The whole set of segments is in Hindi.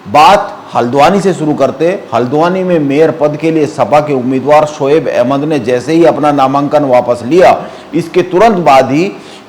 बात हल्द्वानी से शुरू करते। हल्द्वानी में मेयर पद के लिए सपा के उम्मीदवार शोएब अहमद ने जैसे ही अपना नामांकन वापस लिया, इसके तुरंत बाद ही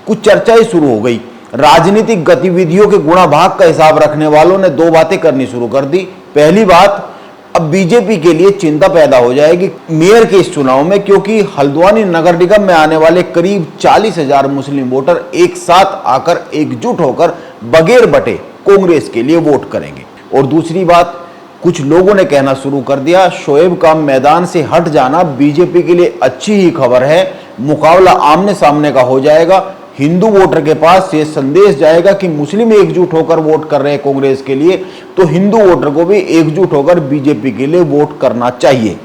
कुछ चर्चाएं शुरू हो गई। राजनीतिक गतिविधियों के गुणा भाग का हिसाब रखने वालों ने दो बातें करनी शुरू कर दी। पहली बात, अब बीजेपी के लिए चिंता पैदा हो जाएगी मेयर के इस चुनाव में, क्योंकि हल्द्वानी नगर निगम में आने वाले करीब 40,000 मुस्लिम वोटर एक साथ आकर एकजुट होकर बगैर बटे कांग्रेस के लिए वोट करेंगे। और दूसरी बात, कुछ लोगों ने कहना शुरू कर दिया, शोएब का मैदान से हट जाना बीजेपी के लिए अच्छी ही खबर है, मुकाबला आमने सामने का हो जाएगा। हिंदू वोटर के पास ये संदेश जाएगा कि मुस्लिम एकजुट होकर वोट कर रहे हैं कांग्रेस के लिए, तो हिंदू वोटर को भी एकजुट होकर बीजेपी के लिए वोट करना चाहिए।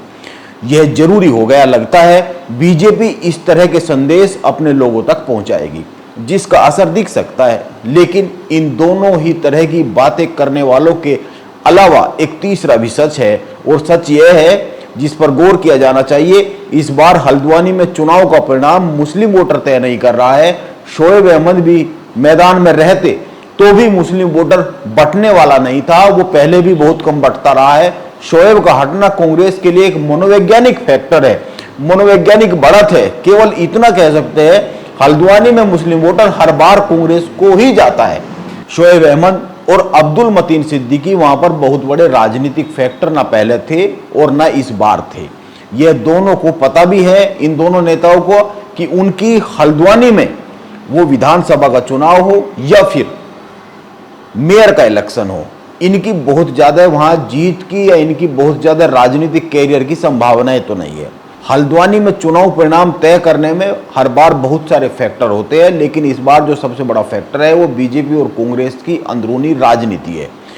यह जरूरी हो गया लगता है। बीजेपी इस तरह के संदेश अपने लोगों तक पहुंचाएगी, जिसका असर दिख सकता है। लेकिन इन दोनों ही तरह की बातें करने वालों के अलावा एक तीसरा भी सच है, और सच यह है जिस पर गौर किया जाना चाहिए। इस बार हल्द्वानी में चुनाव का परिणाम मुस्लिम वोटर तय नहीं कर रहा है। शोएब अहमद भी मैदान में रहते तो भी मुस्लिम वोटर बटने वाला नहीं था, वो पहले भी बहुत कम बटता रहा है। शोएब का हटना कांग्रेस के लिए एक मनोवैज्ञानिक फैक्टर है, मनोवैज्ञानिक बढ़त है। केवल इतना कह सकते हैं, हल्द्वानी में मुस्लिम वोटर हर बार कांग्रेस को ही जाता है। शोएब अहमद और अब्दुल मतीन सिद्दीकी वहां पर बहुत बड़े राजनीतिक फैक्टर ना पहले थे और ना इस बार थे। यह दोनों को पता भी है, इन दोनों नेताओं को, कि उनकी हल्द्वानी में वो विधानसभा का चुनाव हो या फिर मेयर का इलेक्शन हो, इनकी बहुत ज्यादा वहां जीत की या इनकी बहुत ज्यादा राजनीतिक कैरियर की संभावनाएं तो नहीं है। हल्द्वानी में चुनाव परिणाम तय करने में हर बार बहुत सारे फैक्टर होते हैं, लेकिन इस बार जो सबसे बड़ा फैक्टर है वो बीजेपी और कांग्रेस की अंदरूनी राजनीति है।